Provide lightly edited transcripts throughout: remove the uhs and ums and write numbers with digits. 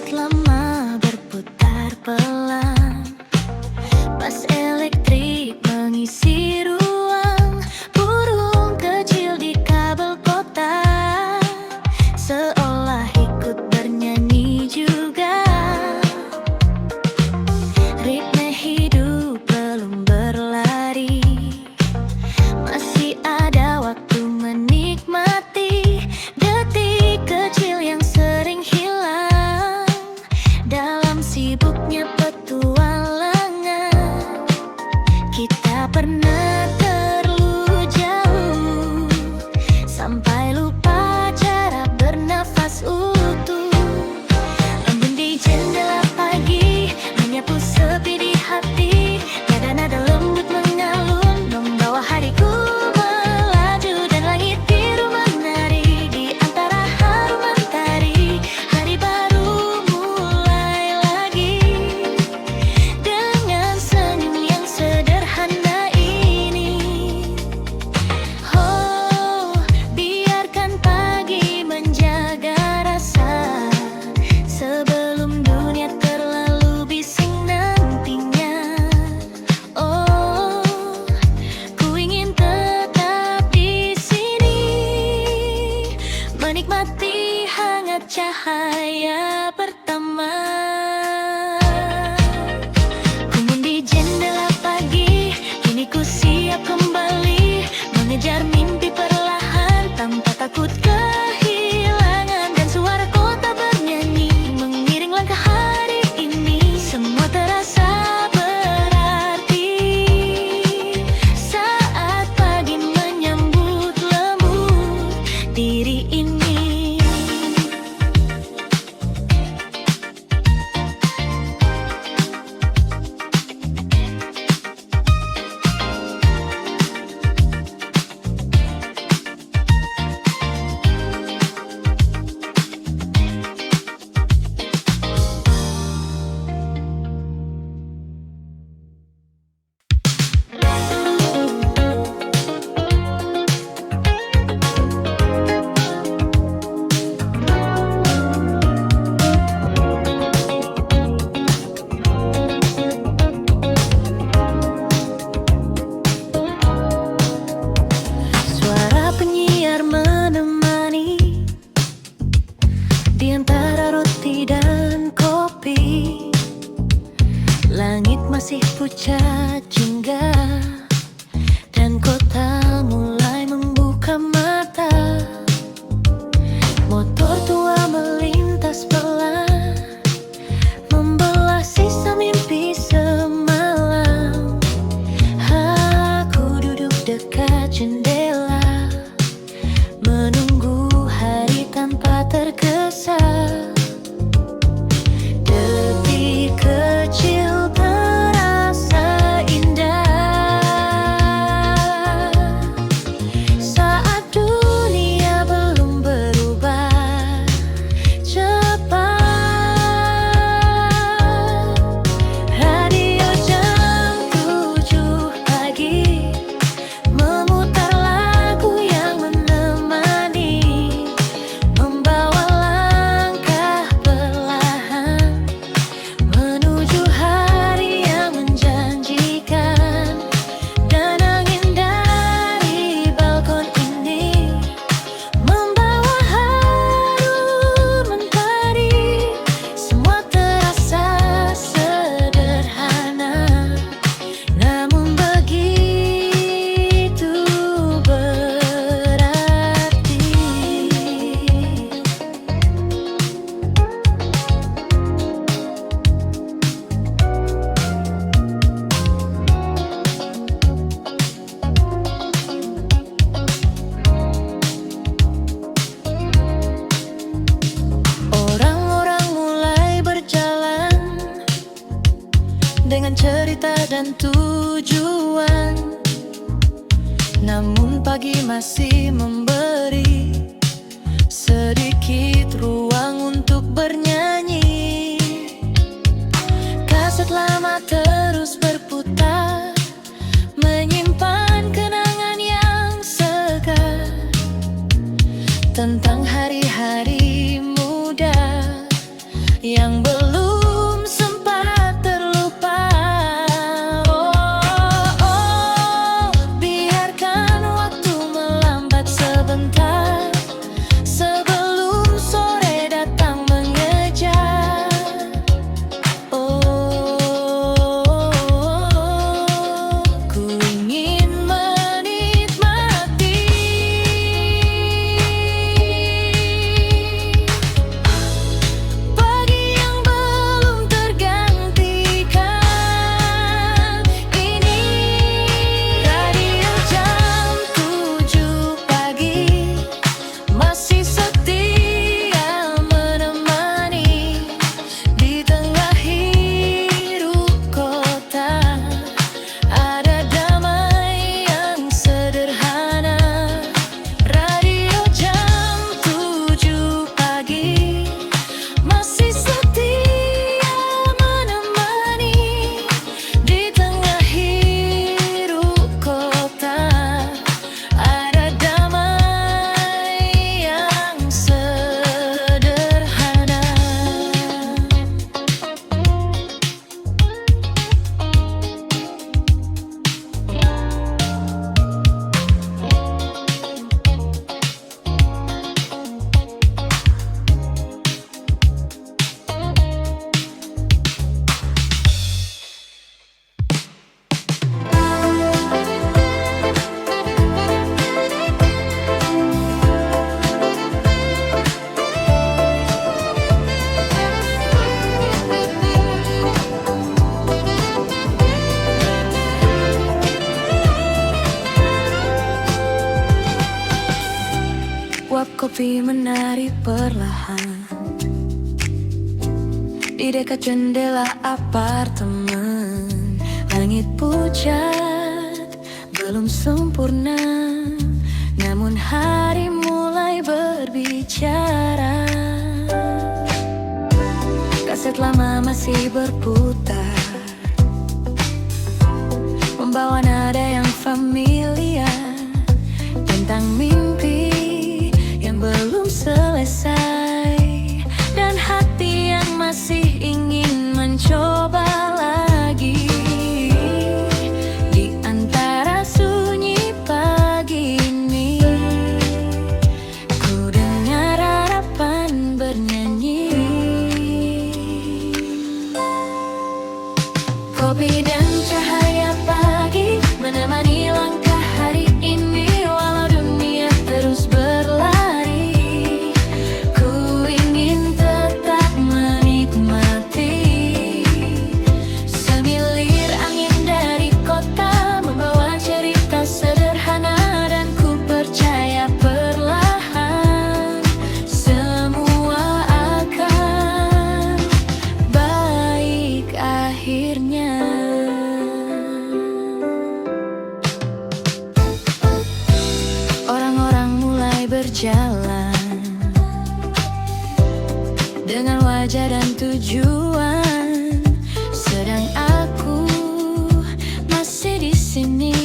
Kaset lama berputar pelan, bass elektrik mengisi ruang. Burung kecil di kabel kotak seolah ikut bernyanyi juga. Ritme hidup belum berlari, masih ada waktu menikmati detik kecil yang sering hilang dalam sibuknya petualangan. Kita pernah terlalu jauh sampai lupa cara bernafas utuh. Embun di jendela pagi menyapu sepi di hati. Nada-nada lembut mengalun membawa hariku melaju, dan langit biru menari di antara harum mentari. Hari baru mulai lagi dengan senyum yang sederhana ini. Oh, biarkan pagi menjaga rasa sebelum dunia terlalu bising nantinya. Oh, ku ingin tetap di sini menikmati hangat cahaya pertama. Kumun di jendela pagi, kini ku siap kembali mengejar mimpi perlahan tanpa takut kehilangan. Dan suara kota bernyanyi mengiring langkah hari ini. Semua terasa berarti saat pagi menyambut lembut diri ini. Suara penyiar menemani di antara roti dan kopi. Langit masih pucat jingga dan kota mulai membuka mata. Motor tua melintas pelan membelah sisa mimpi semalam. Aku duduk dekat jendela menunggu hari tanpa tergesa. Detik kecil terasa indah saat dunia belum berubah cepat. Radio jam 7 pagi memutar lagu yang menemani, membawa langkah perlahan menuju hari yang menjanjikan. Dan angin dari balkon ini membawa harum mentari. Semua terasa sederhana, namun begitu berarti. Orang-orang mulai berjalan dengan cerita dan tujuan, namun pagi masih memberi sedikit ruang untuk bernyanyi. Kaset lama terus berputar menyimpan kenangan yang segar tentang hari-hari muda yang yang belum sempat terlupa. Oh, biarkan waktu melambat sebentar sebelum sore datang mengejar. Ku ingin menikmati pagi yang belum tergantikan ini. Radio jam 7 pagi masih setia menemani di tengah hiruk kota. Ada damai yang sederhana. Radio jam 7 pagi masih setia menemani di tengah hiruk kota. Ada damai yang sederhana. Uap kopi menari perlahan di dekat jendela apartemen. Langit pucat belum sempurna, namun hari mulai berbicara. Kaset lama masih berputar, membawa nada yang familiar tentang mimpi yang belum selesai, dan hati yang masih ingin mencoba lagi. Di antara sunyi pagi ini, ku dengar harapan bernyanyi. Kopi dan cahaya pagi menemani langkah hari ini, walau dunia terus berlari. Ku ingin tetap menikmati semilir angin dari kota, membawa cerita sederhana, dan ku percaya perlahan semua akan baik akhirnya. Orang-orang mulai berjalan dengan wajah dan tujuan, sedang aku masih di sini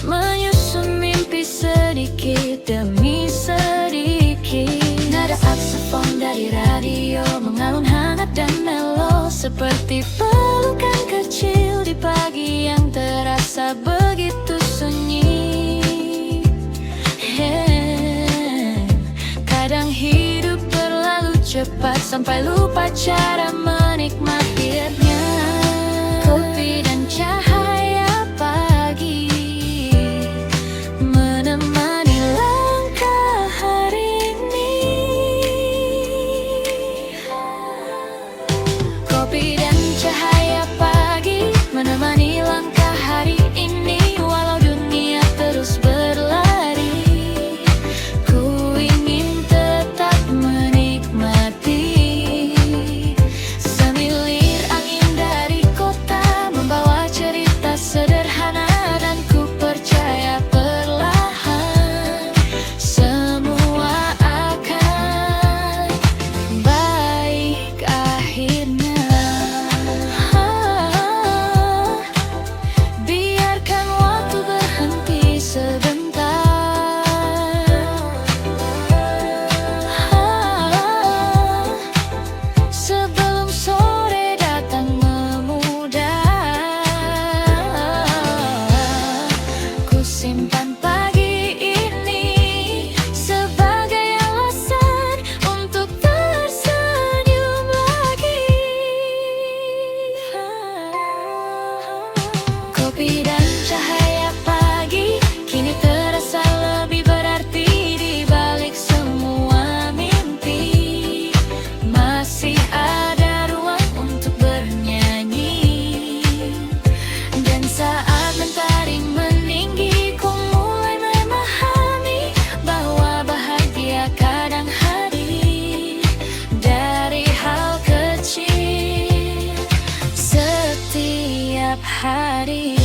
menyusun mimpi sedikit demi sedikit. Nada saksofon dari radio mengalun hangat dan melo, seperti pelukan kecil di pagi yang terasa begitu sunyi. Kadang hidup terlalu cepat sampai lupa cara menikmatinya. Kopi dan cahaya pagi menemani langkah hari ini. Kopi dan cahaya pagi menemani langkah hari ini, walau dunia terus berlari. Ku ingin tetap menikmati hari.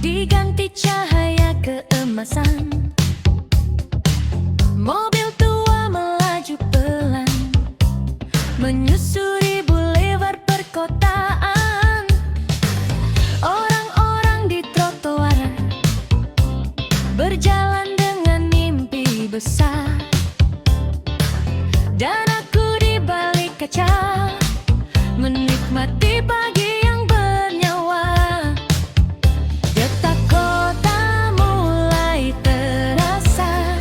Diganti cahaya keemasan, mobil tua melaju pelan menyusuri boulevard perkotaan. Orang-orang di trotoar berjalan dengan mimpi besar, dan aku di balik kaca menikmati pagi yang bernyawa. Detak kota mulai terasa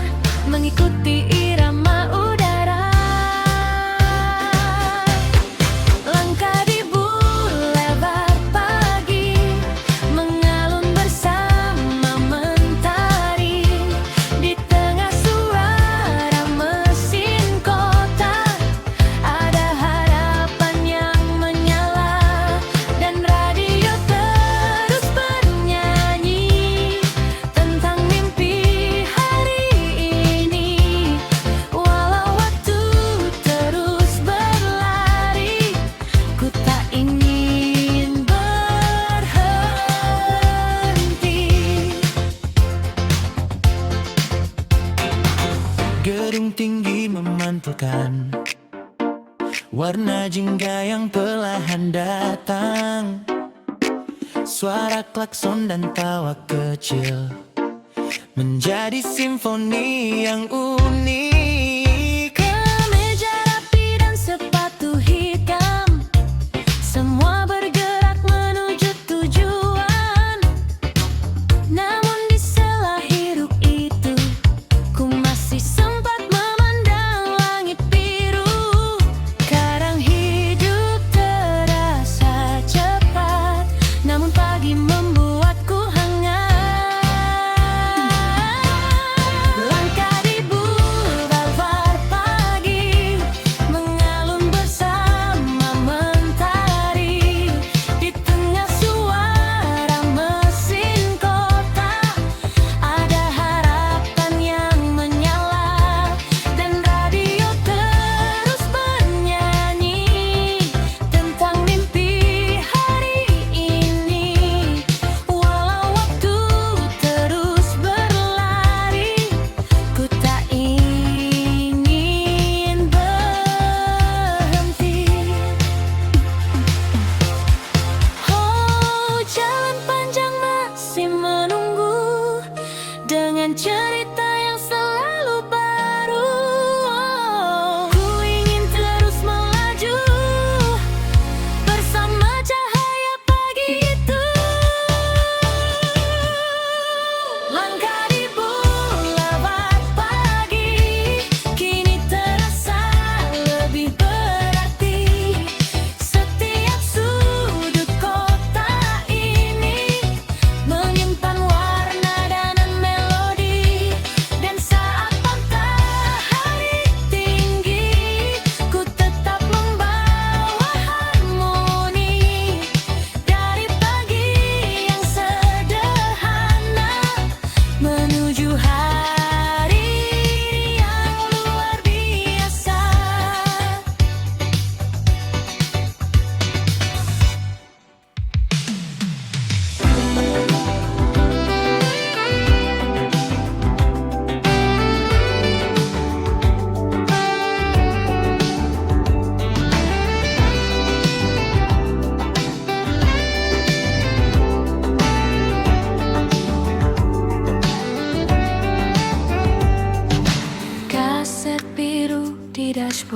mengikuti irama udara. Langkah di boulevard pagi mengalun bersama mentari. Di tengah suara mesin kota ada harapan yang menyala, dan radio terus bernyanyi tentang mimpi hari ini. Walau waktu terus berlari, ku tak ingin berhenti. Gedung tinggi memantulkan warna jingga yang perlahan datang. Suara klakson dan tawa kecil menjadi simfoni yang unik. Kemeja rapi dan sepatu hitam, semua bergerak menuju tujuan. Namun di sela hiruk itu, ku masih sempat memandang langit biru. Kadang hidup terasa cepat, namun pagi membuatku hangat. Langkah di boulevard pagi mengalun bersama mentari. Di tengah suara mesin kota ada harapan yang menyala, dan radio terus bernyanyi tentang mimpi hari ini. Walau waktu terus berlari, ku tak ingin berhenti. Oh, jalan panjang masih menunggu dengan cerita yang selalu baru. Oh, ku ingin terus melaju bersama cahaya pagi itu. Langkah di boulevard pagi kini terasa lebih berarti. Setiap sudut kota ini menyimpan warna dan melodi.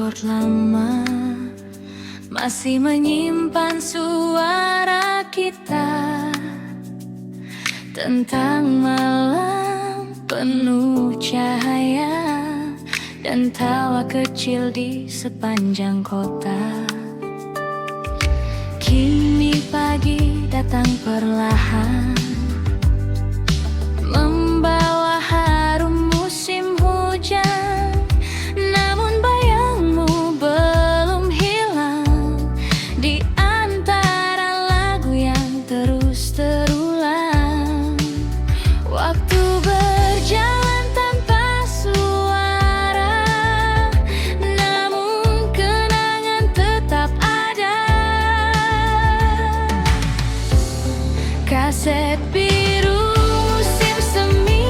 keyboard lama masih menyimpan suara kita tentang malam penuh cahaya dan tawa kecil di sepanjang kota. Kini pagi datang perlahan, membawa harum musim hujan. Namun bayangmu belum hilang di antara lagu yang terus terulang. Waktu berjalan tanpa suara, namun kenangan tetap ada. Kaset biru musim semi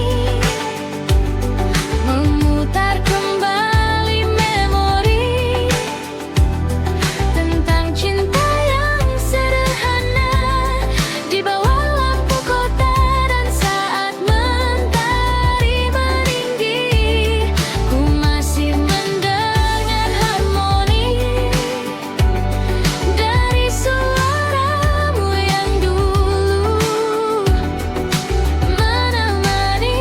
memutar kembali memori tentang cinta yang sederhana di bawah lampu kota. Dan saat mentari meninggi, ku masih mendengar harmoni dari suaramu yang dulu menemani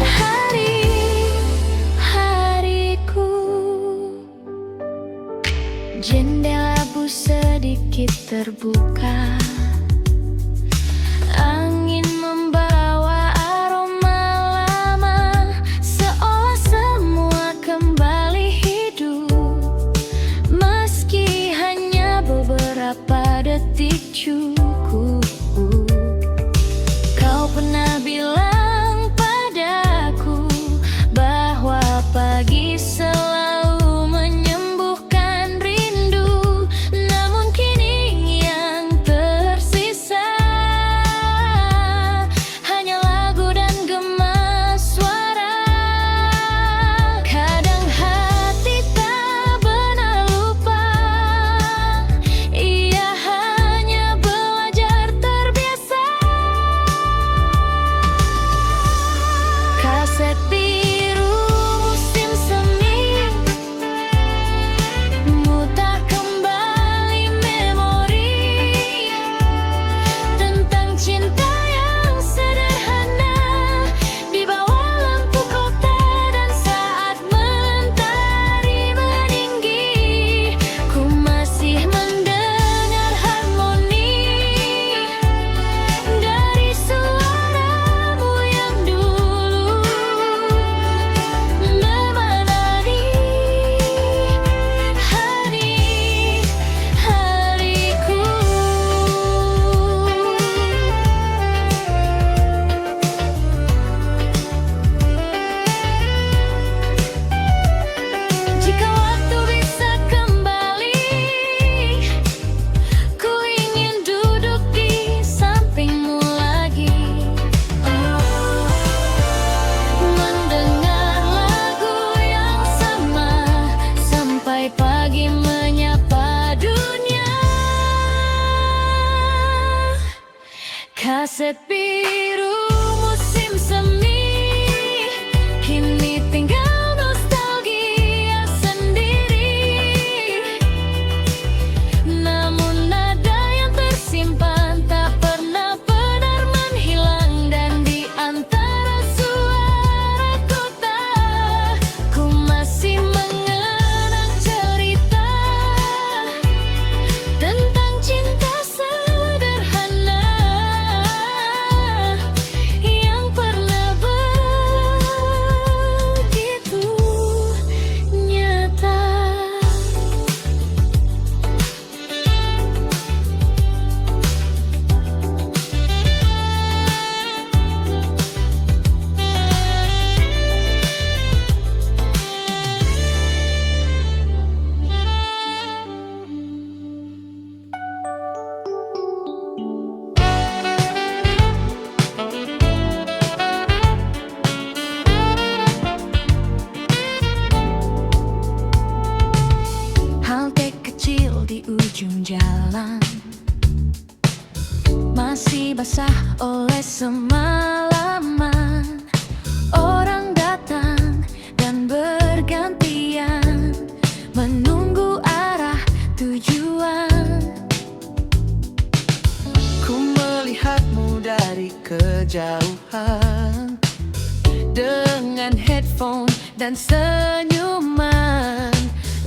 hari-hariku. Jendela bus sedikit terbuka, angin membawa aroma lama, seolah semua kembali hidup. Meski hanya beberapa detik cukup. Kau pernah bilang padaku bahwa pagi selalu menyembuhkan rindu. Namun kini yang tersisa hanya lagu dan gema suara. Kadang hati tak pernah lupa, ia hanya belajar terbiasa. Kaset biru musim semi mutar kembali memori tentang cinta yang sederhana di bawah lampu kota. Dan saat mentari meninggi, ku masih mendengar harmoni dari suaramu yang dulu menemani hari-hariku. Jika waktu bisa kembali, ku ingin duduk di sampingmu lagi, mendengar lagu yang sama sampai pagi menyapa dunia. Kaset biru musim semi kini tinggal nostalgia sendiri. Namun nada yang tersimpan tak pernah benar menghilang. Dan di antara suara kota, ku masih mengenang cerita tentang cinta sederhana telepon dan senyuman.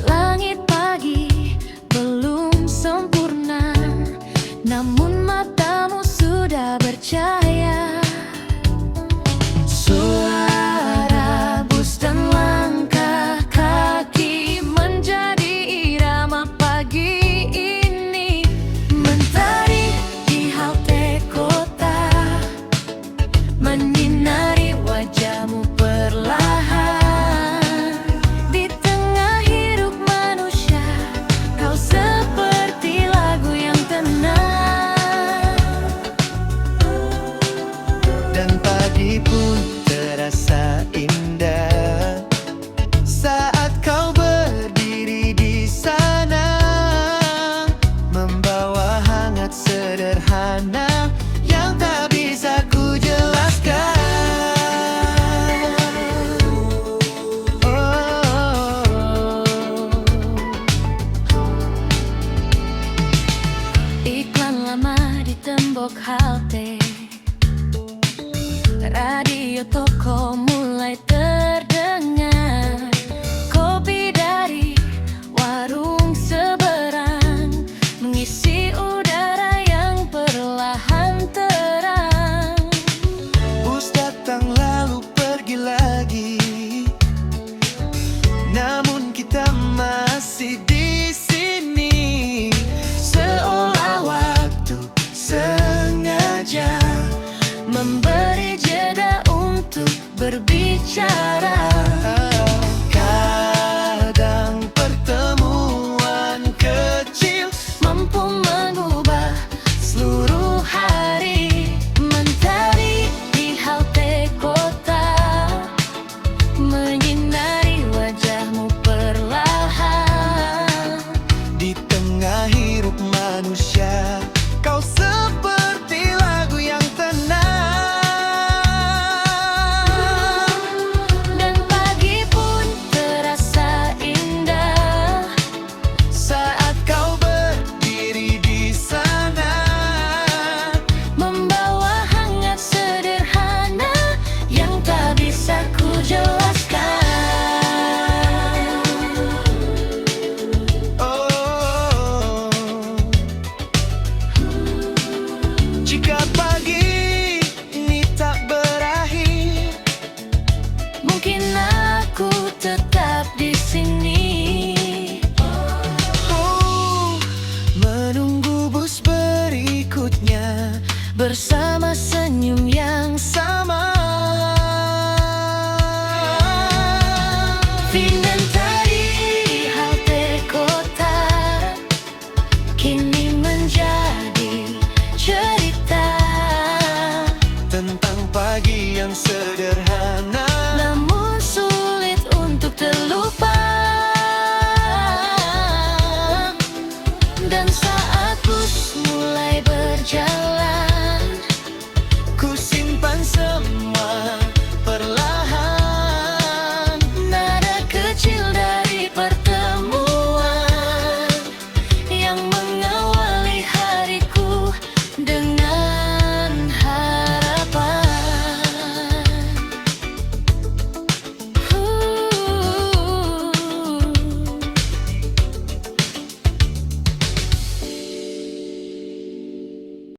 Langit pagi belum sempurna, namun matamu sudah bercahaya. Suara bus dan langkah kaki menjadi irama pagi ini. Mentari di halte kota menyinari wajahmu perlahan. Di tengah hiruk manusia, kau seperti lagu yang tenang. Dan pagi pun terasa indah saat kau berdiri di sana, membawa hangat sederhana yang tak bisa ku jelaskan. Iklan lama di tembok halte, radio toko mulai terdengar. Kopi dari warung seberang mengisi udara yang perlahan terang. Bus datang lalu pergi lagi, namun kita masih di sini. Seolah waktu sengaja Memberi jeda untuk berbicara. kadang pertemuan kecil Mampu mengubah seluruh hari. Mentari di halte kota menyinari wajahmu perlahan. di tengah hiruk manusia, kau seperti lagu yang tenang. Dan pagi pun terasa indah Saat kau berdiri di sana, membawa hangat sederhana yang tak bisa ku jelaskan. oh, jika pagi ini tak berakhir, Mungkin aku tetap di sini. menunggu bus berikutnya Bersama senyum yang sama. Mentari di halte kota kini menjadi cerita Tentang pagi yang sederhana